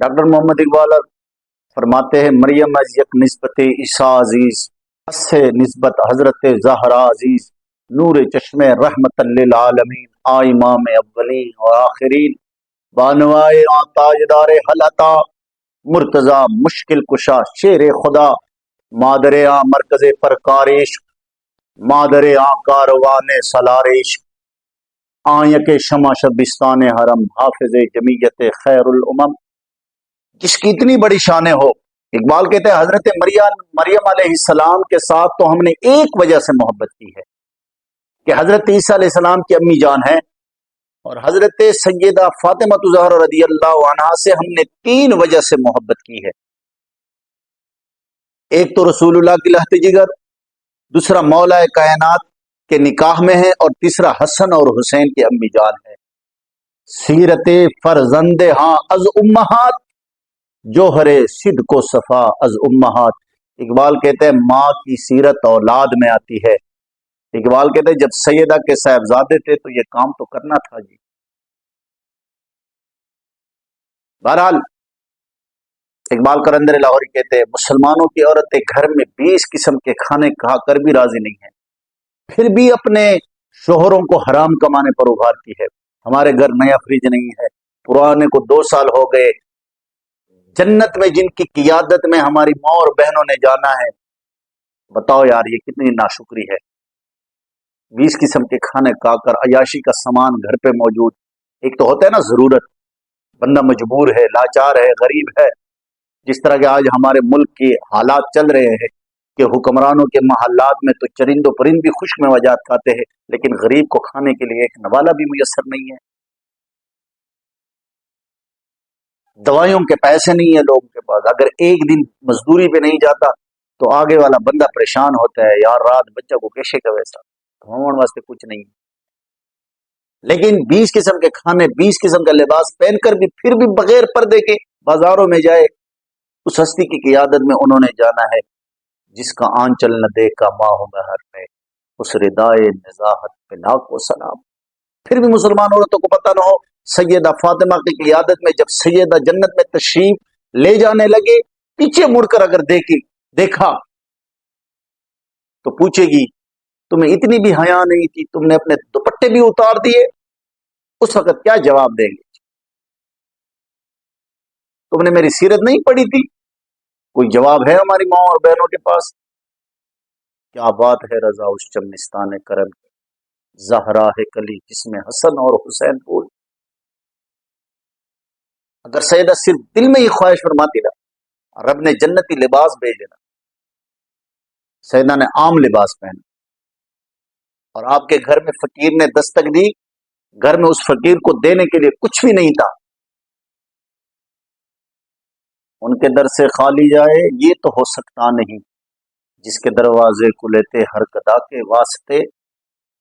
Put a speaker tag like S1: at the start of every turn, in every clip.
S1: Doctor محمد اقبال فرماتے ہیں مریم از یک نسبت عیسیٰ عزیز، اس سے نسبت حضرت زہرا عزیز، نور چشم رحمت للعالمین، امام اولین اور آخرین، بانوائے تاجدار حلتا، مرتضی مشکل کشا شیر خدا، مادر مرکز پرکار عشق، مادر کاروان سالار عشق، آئیں شمع شبستان حرم، حافظ جمیعت خیر الامم، جس کی اتنی بڑی شانیں ہو۔ اقبال کہتے ہیں حضرت مریم علیہ السلام کے ساتھ تو ہم نے ایک وجہ سے محبت کی ہے کہ حضرت عیسیٰ علیہ السلام کی امی جان ہے، اور حضرت سیدہ فاطمہ الزہرا رضی اللہ عنہا سے ہم نے 3 وجہ سے محبت کی ہے۔ ایک تو رسول اللہ کی لہت جگر، دوسرا مولا کائنات کے نکاح میں ہے، اور تیسرا حسن اور حسین کی امی جان ہے۔ سیرت فرزند ہاں از امہات، جوہر صدق و صفا از امہات۔ اقبال کہتے ہیں ماں کی سیرت اولاد میں آتی ہے۔ اقبال کہتے ہیں جب سیدہ کے صاحبزادے تھے تو یہ کام تو کرنا تھا جی۔ بہرحال اقبال قلندر لاہوری کہتے ہیں مسلمانوں کی عورتیں گھر میں 20 قسم کے کھانے کھا کر بھی راضی نہیں ہیں، پھر بھی اپنے شوہروں کو حرام کمانے پر ابھارتی ہے۔ ہمارے گھر نیا فریج نہیں ہے، پرانے کو 2 سال ہو گئے، جنت میں جن کی قیادت میں ہماری ماں اور بہنوں نے جانا ہے، بتاؤ یار یہ کتنی ناشکری ہے۔ 20 قسم کے کھانے کھا کر عیاشی کا سامان گھر پہ موجود۔ ایک تو ہوتا ہے نا ضرورت، بندہ مجبور ہے، لاچار ہے، غریب ہے، جس طرح کہ آج ہمارے ملک کے حالات چل رہے ہیں کہ حکمرانوں کے محلات میں تو چرند و پرند بھی خشک میوجات کھاتے ہیں، لیکن غریب کو کھانے کے لیے ایک نوالہ بھی میسر نہیں ہے۔ دوائیوں کے پیسے نہیں ہیں لوگوں کے پاس، اگر ایک دن مزدوری پہ نہیں جاتا تو آگے والا بندہ پریشان ہوتا ہے، یار رات بچہ کو کیسے کا ویسا کھاؤن واسطے کچھ نہیں ہے۔ لیکن 20 قسم کے کھانے، 20 قسم کا لباس پہن کر بھی پھر بھی بغیر پردے کے بازاروں میں جائے، اس ہستی کی قیادت میں انہوں نے جانا ہے جس کا آنچل نہ دیکھا ماہ مہر میں، اس ردائے نزاہت پہ لاکھ و سلام۔ پھر بھی مسلمان عورتوں کو پتہ نہ ہو، سیدہ فاطمہ کی قیادت میں جب سیدہ جنت میں تشریف لے جانے لگے، پیچھے مڑ کر اگر دیکھا تو پوچھے گی تمہیں اتنی بھی حیا نہیں تھی، تم نے اپنے دوپٹے بھی اتار دیے؟ اس وقت کیا جواب دیں گے؟ تم نے میری سیرت نہیں پڑھی تھی؟ کوئی جواب ہے ہماری ماں اور بہنوں کے پاس؟ کیا بات ہے رضا اس چمنستان کرم کی، زہرا ہے کلی جس میں حسن اور حسین پھول۔ اگر سیدہ صرف دل میں ہی خواہش فرماتی نا، رب نے جنتی لباس بھیج دینا، سیدہ نے عام لباس پہنا، اور آپ کے گھر میں فقیر نے دستک دی، گھر میں اس فقیر کو دینے کے لیے کچھ بھی نہیں تھا، ان کے در سے خالی جائے یہ تو ہو سکتا نہیں، جس کے دروازے کھلے تھے ہر گدا کے واسطے۔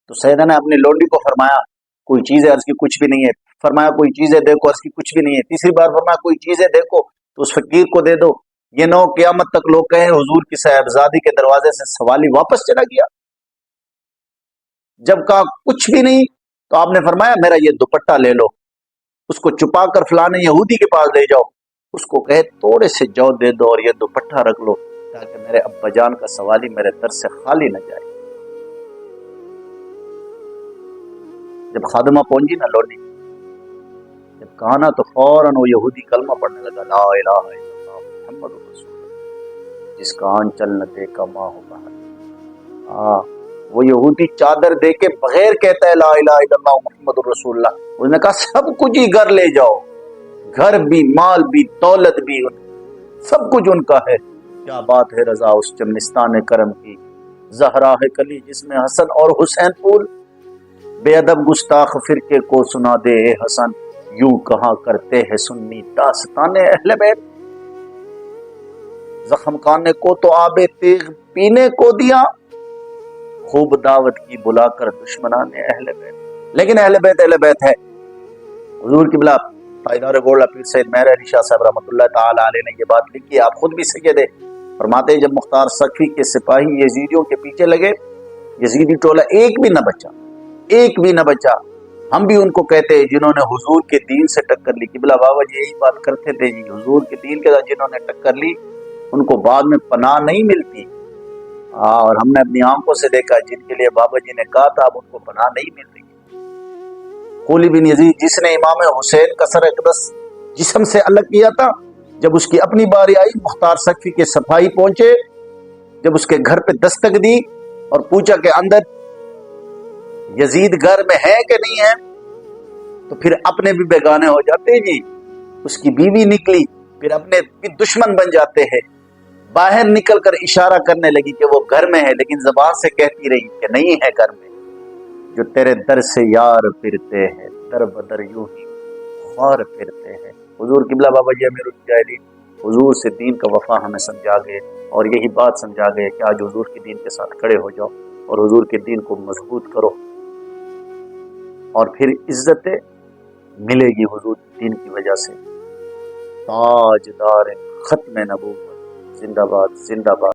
S1: تو سیدہ نے اپنی لونڈی کو فرمایا کوئی چیز ہے؟ عرض کی کچھ بھی نہیں ہے۔ فرمایا کوئی چیزیں دیکھو، عرض کی کچھ بھی نہیں ہے۔ تیسری بار فرمایا کوئی چیزیں دیکھو تو اس فقیر کو دے دو۔ یہ نہ ہو قیامت تک لوگ کہیں حضور کی صاحبزادی کے دروازے سے سوالی واپس چلا گیا۔ جب کہا کچھ بھی نہیں تو آپ نے فرمایا میرا یہ دوپٹہ لے لو، اس کو چھپا کر فلانے یہودی کے پاس لے جاؤ، اس کو کہے تھوڑے سے جو دے دو اور یہ دوپٹہ رکھ لو تاکہ میرے ابا جان کا سوالی میرے در سے خالی نہ جائے۔ جب خادمہ پہنچی نا لوڈی، جب کہا نا تو فوراً وہ یہودی کلمہ پڑھنے لگا، لا الہ الا اللہ محمد رسول اللہ، جس کا آنچل نہ دیکھا ماہ مہر۔ وہ یہودی چادر دے کے بغیر کہتا ہے لا الہ الا اللہ محمد رسول اللہ۔ اس نے کہا سب کچھ ہی گھر لے جاؤ، گھر بھی، مال بھی، دولت بھی، سب کچھ ان کا ہے۔ کیا بات ہے رضا اس چمنستان کرم کی، زہرا ہے کلی جس میں حسن اور حسین پھول۔ بے ادب گستاخ فرقے کو سنا دے اے حسن، یوں کہاں کرتے ہیں سنی داستان اہل بیت۔ زخم کانے کو تو آب تیغ پینے کو دیا، خوب دعوت کی بلا کر دشمنان اہل بیت۔ لیکن اہل بیت ہے۔ حضور قبلہ پائیدار گولڈا پیر سید مہر علی شاہ صاحب رحمۃ اللہ تعالی علیہ نے یہ بات لکھی، آپ خود بھی سید ہے، فرماتے ہیں جب مختار سقفی کے سپاہی یزیدیوں کے پیچھے لگے، یزیدی ٹولہ ایک بھی نہ بچا، ہم بھی ان کو کہتے ہیں جنہوں نے حضور کے دین سے ٹکر لی. قبلہ بابا جی یہی بات کرتے تھے جی، حضور کے دین کے ساتھ جنہوں نے ٹکر لی ان کو بعد میں پناہ نہیں ملتی. اور ہم نے اپنی آنکھوں سے دیکھا جن کے لیے بابا جی نے کہا تھا اب ان کو پناہ نہیں مل رہی. قلی بن یزید جس نے امام حسین کا سر اقدس جسم سے الگ کیا تھا، جب اس کی اپنی باری آئی مختار سقفی کے صفائی پہنچے، جب اس کے گھر پہ دستک دی اور پوچھا کہ اندر یزید گھر میں ہے کہ نہیں ہے، تو پھر اپنے بھی بیگانے ہو جاتے جی. اس کی بیوی نکلی، پھر اپنے بھی دشمن بن جاتے ہیں. باہر نکل کر اشارہ کرنے لگی کہ وہ گھر میں ہے، لیکن زبان سے کہتی رہی کہ نہیں ہے گھر میں. جو تیرے در سے یار پھرتے ہیں در بدر یوں ہی خوار پھرتے ہیں. حضور قبلہ بابا جی امیر المجاہدین حضور سے دین کا وفا ہمیں سمجھا گئے، اور یہی بات سمجھا گئے کہ آج حضور کے دین کے ساتھ کھڑے ہو جاؤ اور حضور کے دین کو مضبوط کرو، اور پھر عزت ملے گی حضور کے دین کی وجہ سے. تاجدار ختم نبوت زندہ باد زندہ باد.